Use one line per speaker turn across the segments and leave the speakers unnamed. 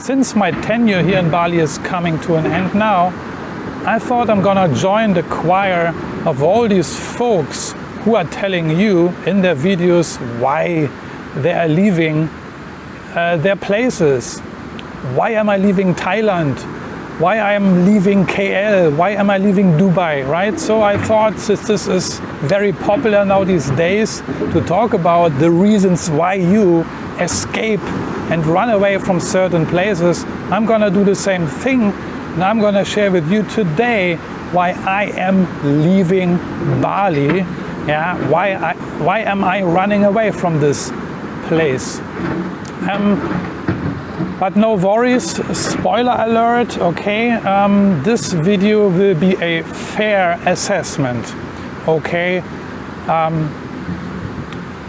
since my tenure here in Bali is coming to an end now, I thought I'm gonna join the choir of all these folks who are telling you in their videos why they are leaving their places. Why am I leaving Thailand? Why I am leaving KL? Why am I leaving Dubai, right? So I thought, since this is very popular now these days, to talk about the reasons why you escape and run away from certain places, I'm gonna do the same thing, and I'm gonna share with you today why I am leaving Bali. Yeah, why am I running away from this place? But no worries, spoiler alert, okay? This video will be a fair assessment, okay?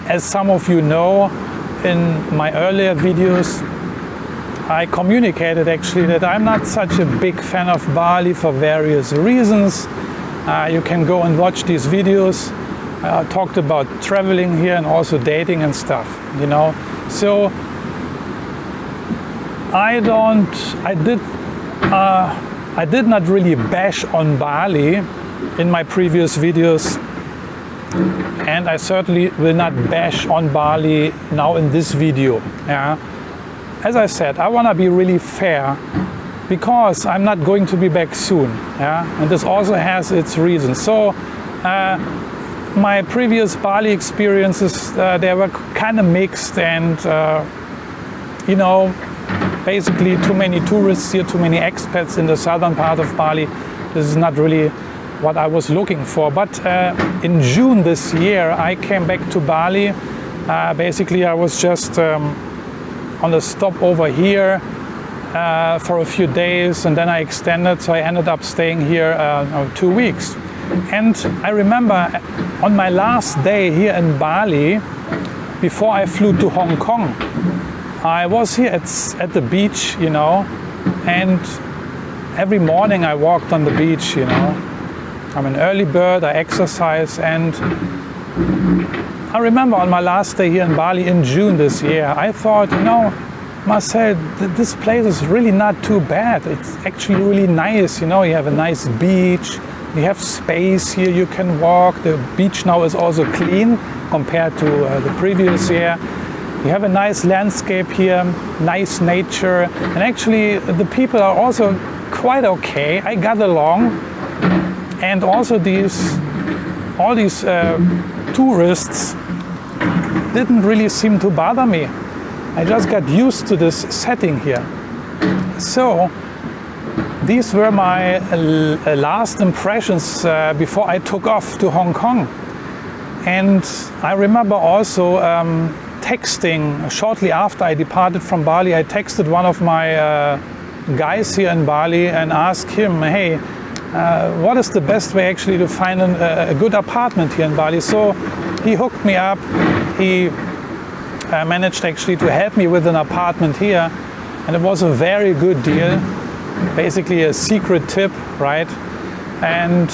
As some of you know, in my earlier videos, I communicated actually that I'm not such a big fan of Bali for various reasons. You can go and watch these videos. I talked about traveling here and also dating and stuff, you know? So, I did not really bash on Bali in my previous videos, and I certainly will not bash on Bali now in this video. Yeah. As I said, I want to be really fair because I'm not going to be back soon. Yeah, and this also has its reasons. So my previous Bali experiences, they were kind of mixed, and you know, basically too many tourists here, too many expats in the southern part of Bali. This is not really what I was looking for. But in June this year, I came back to Bali. Basically, I was just on a stop over here for a few days, and then I extended, so I ended up staying here 2 weeks. And I remember on my last day here in Bali, before I flew to Hong Kong, I was here at the beach, you know, and every morning I walked on the beach, you know. I'm an early bird, I exercise, and I remember on my last day here in Bali in June this year, I thought, you know, Marcel, this place is really not too bad. It's actually really nice, you know, you have a nice beach, you have space here, you can walk. The beach now is also clean compared to the previous year. You have a nice landscape here, nice nature, and actually the people are also quite okay. I got along, and also all these tourists didn't really seem to bother me. I just got used to this setting here. So these were my last impressions before I took off to Hong Kong. And I remember also texting shortly after I departed from Bali. I texted one of my guys here in Bali and asked him, hey, what is the best way actually to find a good apartment here in Bali? So he hooked me up. He managed actually to help me with an apartment here, and it was a very good deal, basically a secret tip, right? And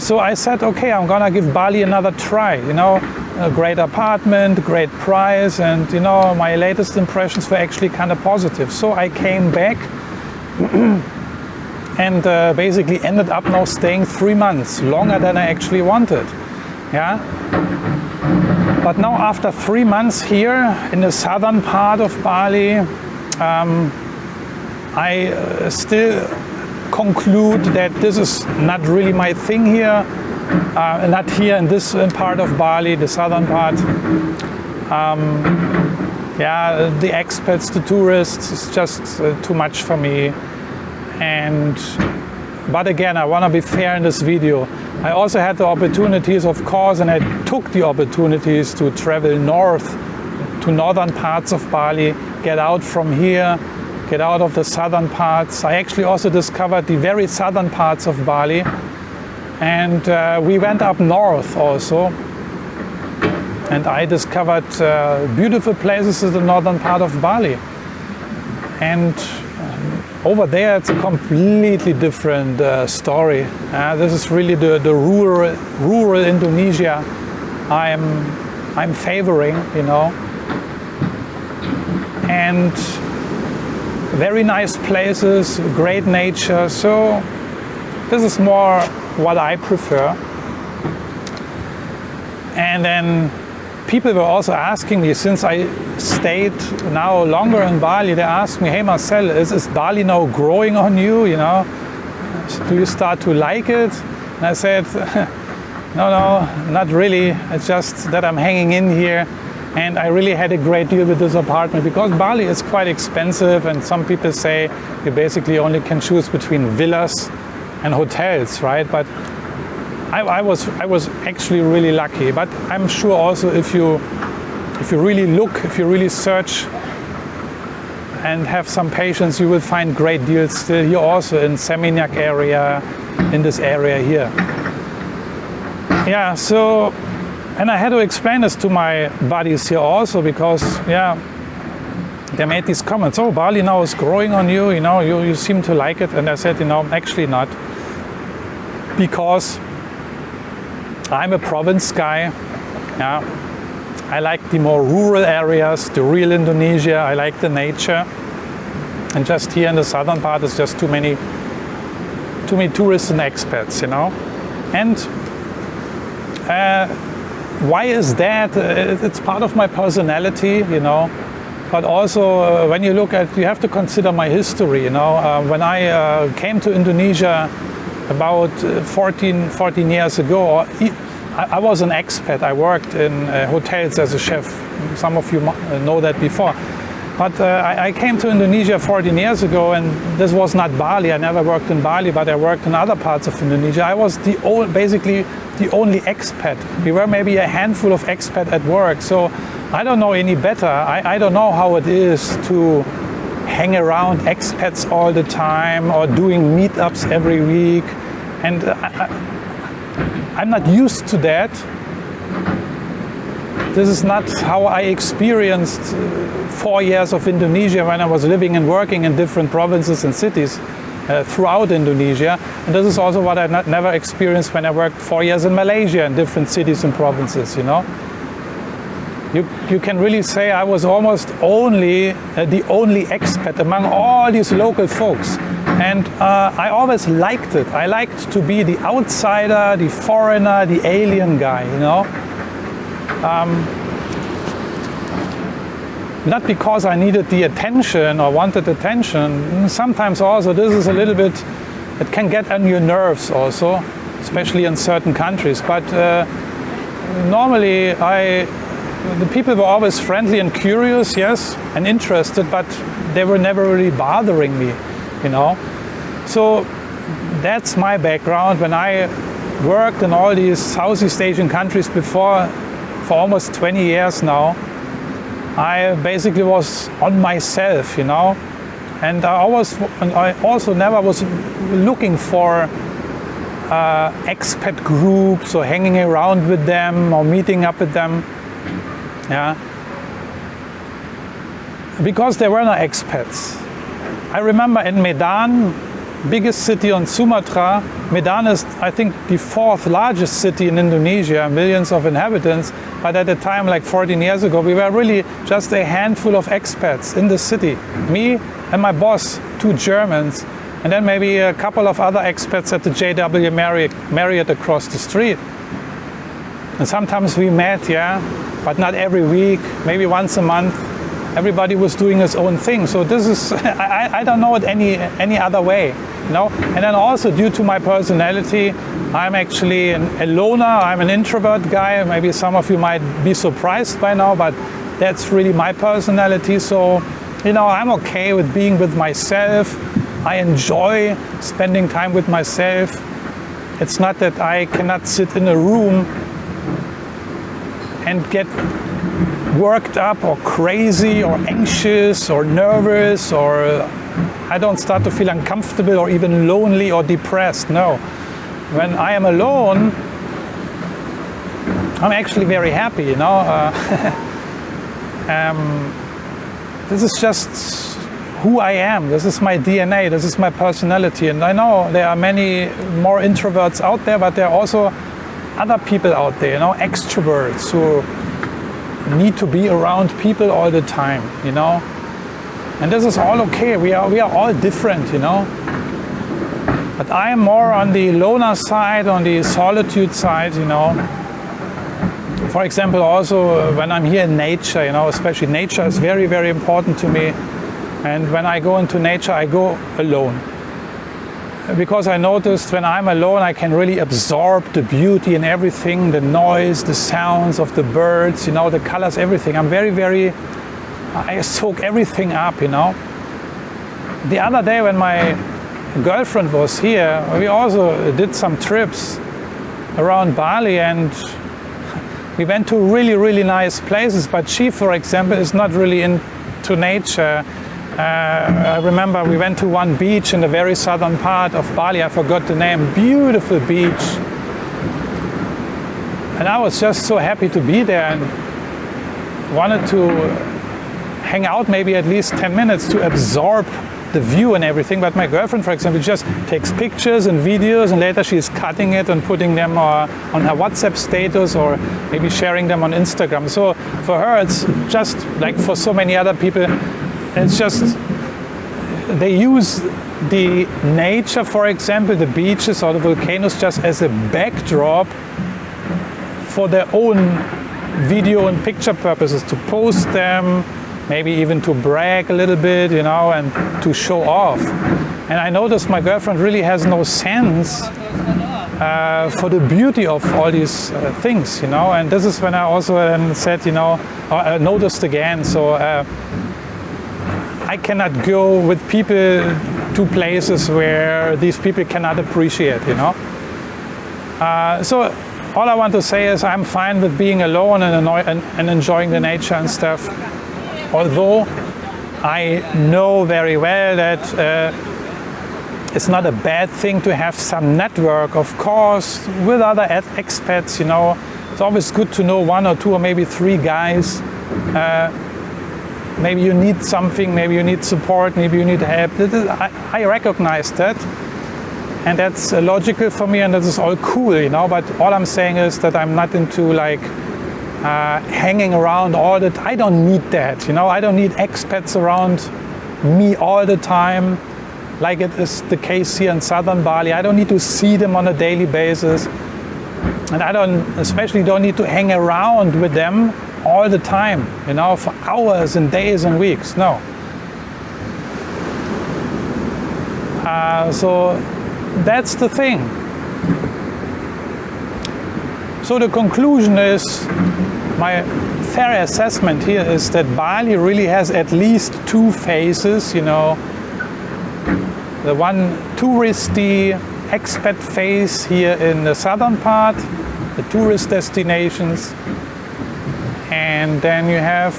so I said, okay, I'm gonna give Bali another try, you know, a great apartment, great price, and you know, my latest impressions were actually kind of positive. So I came back and basically ended up now staying 3 months, longer than I actually wanted. Yeah. But now after 3 months here in the southern part of Bali, I still conclude that this is not really my thing here, not here in this part of Bali, the southern part. Yeah, the expats, the tourists, is just too much for me. But again, I want to be fair in this video. I also had the opportunities, of course, and I took the opportunities to travel north to northern parts of Bali, get out from here, get out of the southern parts. I actually also discovered the very southern parts of Bali, and we went up north also, and I discovered beautiful places in the northern part of Bali. And over there it's a completely different story. This is really the rural Indonesia I'm favoring, you know. And very nice places, great nature. So this is more what I prefer. And then people were also asking me, since I stayed now longer in Bali, they asked me, hey Marcel, is Bali now growing on you? You know, do you start to like it? And I said, no, not really. It's just that I'm hanging in here. And I really had a great deal with this apartment because Bali is quite expensive, and some people say you basically only can choose between villas and hotels, right? But I was actually really lucky. But I'm sure also if you really look, if you really search and have some patience, you will find great deals still here also in Seminyak area, in this area here. Yeah, so, and I had to explain this to my buddies here also because, yeah, they made these comments, oh, Bali now is growing on you, you know, you seem to like it. And I said, you know, actually not. Because I'm a province guy. Yeah, I like the more rural areas, the real Indonesia. I like the nature. And just here in the southern part, it's just too many tourists and expats, you know. And why is that? It's part of my personality, you know. But also, when you look at, you have to consider my history, you know. When I came to Indonesia about 14 years ago, I was an expat. I worked in hotels as a chef. Some of you know that before. But I came to Indonesia 14 years ago, and this was not Bali. I never worked in Bali, but I worked in other parts of Indonesia. I was basically the only expat. We were maybe a handful of expat at work. So I don't know any better. I don't know how it is to hang around expats all the time or doing meetups every week. And I'm not used to that. This is not how I experienced 4 years of Indonesia when I was living and working in different provinces and cities throughout Indonesia. And this is also what I never experienced when I worked 4 years in Malaysia in different cities and provinces, you know. You can really say I was almost the only expat among all these local folks. And I always liked it. I liked to be the outsider, the foreigner, the alien guy, you know. Not because I needed the attention or wanted attention. Sometimes also this is a little bit, it can get on your nerves also, especially in certain countries. But normally the people were always friendly and curious, yes, and interested, but they were never really bothering me, you know. So that's my background. When I worked in all these Southeast Asian countries before, for almost 20 years now, I basically was on myself, you know. And I also never was looking for expat groups or hanging around with them or meeting up with them. Yeah, because there were no expats. I remember in Medan, biggest city on Sumatra, Medan is, I think, the 4th largest city in Indonesia, millions of inhabitants. But at the time, like 14 years ago, we were really just a handful of expats in the city. Me and my boss, 2 Germans, and then maybe a couple of other expats at the JW Marriott across the street. And sometimes we met, yeah, but not every week, maybe once a month. Everybody was doing his own thing. So this is, I don't know it any other way, you know. And then also due to my personality, I'm actually a loner, I'm an introvert guy. Maybe some of you might be surprised by now, but that's really my personality. So, you know, I'm okay with being with myself. I enjoy spending time with myself. It's not that I cannot sit in a room and get worked up or crazy or anxious or nervous, or I don't start to feel uncomfortable or even lonely or depressed. No. When I am alone, I'm actually very happy, you know. This is just who I am. This is my DNA. This is my personality. And I know there are many more introverts out there, but there are also other people out there, you know, extroverts who need to be around people all the time, you know. And this is all okay. We are all different, you know. But I am more on the loner side, on the solitude side, you know. For example, also when I'm here in nature, you know, especially nature is very, very important to me. And when I go into nature, I go alone. Because I noticed when I'm alone, I can really absorb the beauty and everything, the noise, the sounds of the birds, you know, the colors, everything. I'm I soak everything up, you know. The other day when my girlfriend was here, we also did some trips around Bali, and we went to really, really nice places, but she, for example, is not really into nature. I remember we went to one beach in the very southern part of Bali, I forgot the name, beautiful beach. And I was just so happy to be there and wanted to hang out maybe at least 10 minutes to absorb the view and everything. But my girlfriend, for example, just takes pictures and videos, and later she's cutting it and putting them on her WhatsApp status or maybe sharing them on Instagram. So for her, it's just like for so many other people, it's just they use the nature, for example, the beaches or the volcanoes, just as a backdrop for their own video and picture purposes, to post them, maybe even to brag a little bit, you know, and to show off. And I noticed my girlfriend really has no sense for the beauty of all these things, you know. And this is when I also said, you know, I noticed again, so I cannot go with people to places where these people cannot appreciate, you know. So all I want to say is I'm fine with being alone and enjoying the nature and stuff. Although I know very well that it's not a bad thing to have some network, of course, with other expats, you know. It's always good to know one or two or maybe three guys. Maybe you need something, maybe you need support, maybe you need help. I recognize that. And that's logical for me, and that is all cool, you know. But all I'm saying is that I'm not into like hanging around all the time. I don't need that, you know. I don't need expats around me all the time, like it is the case here in southern Bali. I don't need to see them on a daily basis, and I especially don't need to hang around with them all the time, you know, for hours and days and weeks. No. So that's the thing. So the conclusion is, my fair assessment here is that Bali really has at least two phases, you know. The one touristy expat phase here in the southern part, the tourist destinations. And then you have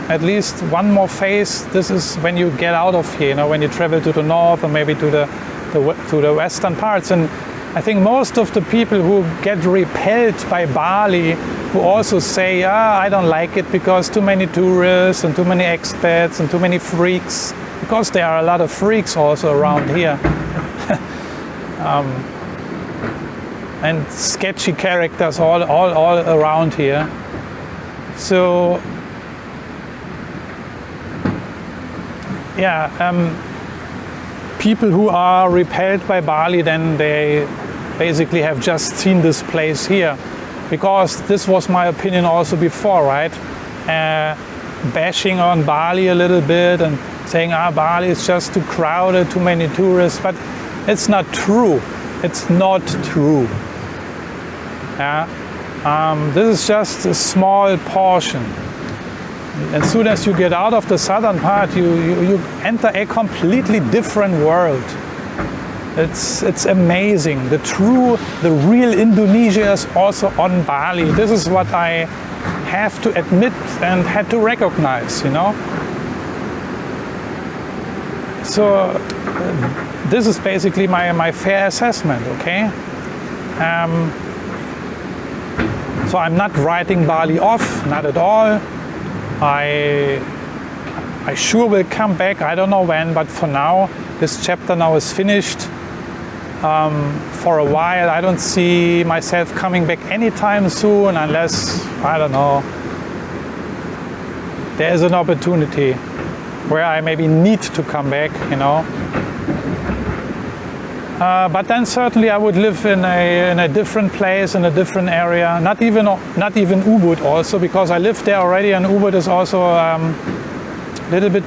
at least one more phase. This is when you get out of here, you know, when you travel to the north or maybe to the western parts. And I think most of the people who get repelled by Bali, who also say, I don't like it because too many tourists and too many expats and too many freaks, because there are a lot of freaks also around here. And sketchy characters all around here. So, yeah, people who are repelled by Bali, then they basically have just seen this place here. Because this was my opinion also before, right? Bashing on Bali a little bit and saying, Bali is just too crowded, too many tourists. But it's not true. It's not true. Yeah. This is just a small portion. As soon as you get out of the southern part, you enter a completely different world. It's amazing. The real Indonesia is also on Bali. This is what I have to admit and had to recognize, you know. So this is basically my fair assessment, okay? So I'm not writing Bali off, not at all. I sure will come back, I don't know when, but for now, this chapter now is finished. For a while, I don't see myself coming back anytime soon, unless, I don't know, there is an opportunity. where I maybe need to come back, you know. But then certainly I would live in a different place, in a different area. Not even Ubud also, because I lived there already, and Ubud is also a little bit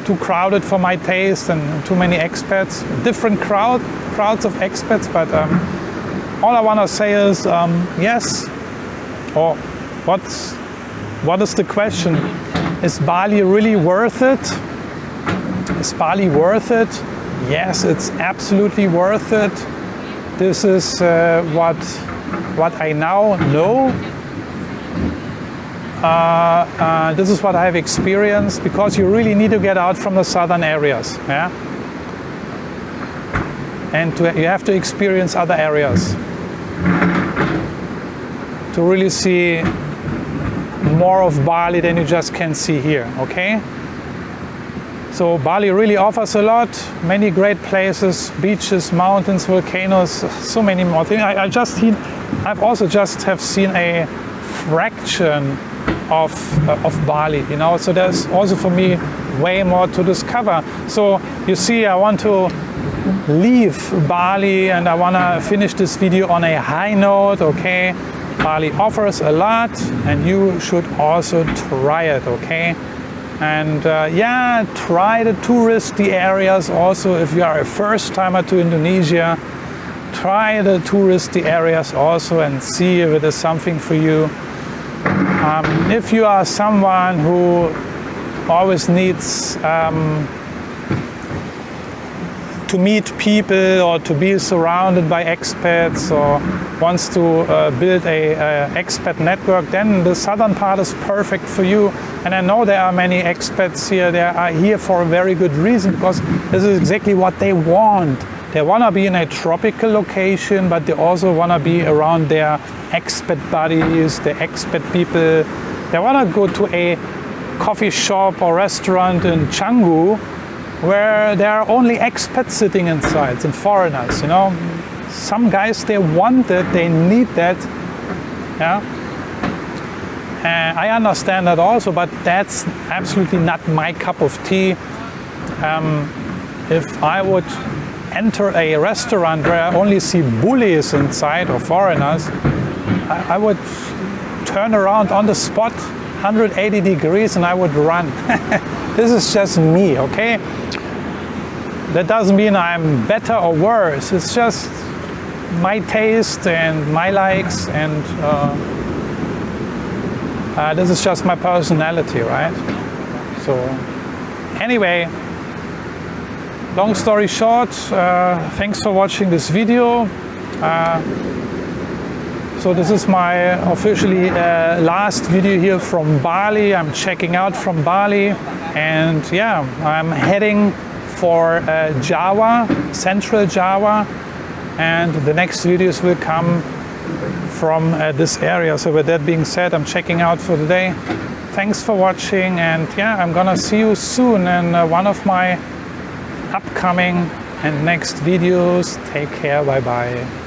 too crowded for my taste and too many expats. Different crowds of expats, but all I want to say is yes. Or what is the question? Is Bali really worth it? Is Bali worth it? Yes, it's absolutely worth it. This is what I now know. This is what I have experienced, because you really need to get out from the southern areas, yeah? And you have to experience other areas to really see more of Bali than you just can see here, okay? So Bali really offers a lot, many great places, beaches, mountains, volcanoes, so many more things. I've also just have seen a fraction of Bali, you know, so there's also for me way more to discover. So you see, I want to leave Bali and I want to finish this video on a high note, okay? Bali offers a lot and you should also try it, okay? And yeah, try the touristy areas also. If you are a first timer to Indonesia, try the touristy areas also and see if it is something for you. If you are someone who always needs to meet people or to be surrounded by expats or wants to build a expat network, then the southern part is perfect for you. And I know there are many expats here. They are here for a very good reason, because this is exactly what they want. They want to be in a tropical location, but they also want to be around their expat buddies, the expat people. They want to go to a coffee shop or restaurant in Canggu where there are only expats sitting inside and foreigners, you know. Some guys, they want it, they need that, yeah. I understand that also, but that's absolutely not my cup of tea. If I would enter a restaurant where I only see bullies inside or foreigners, I would turn around on the spot 180 degrees and I would run. This is just me, okay? That doesn't mean I'm better or worse. It's just my taste and my likes, and this is just my personality, right? So anyway, long story short, thanks for watching this video. So this is my officially last video here from Bali. I'm checking out from Bali, and yeah, I'm heading for Java, Central Java, and the next videos will come from this area. So with that being said, I'm checking out for today. Thanks for watching, and yeah, I'm gonna see you soon in one of my upcoming and next videos. Take care, bye bye.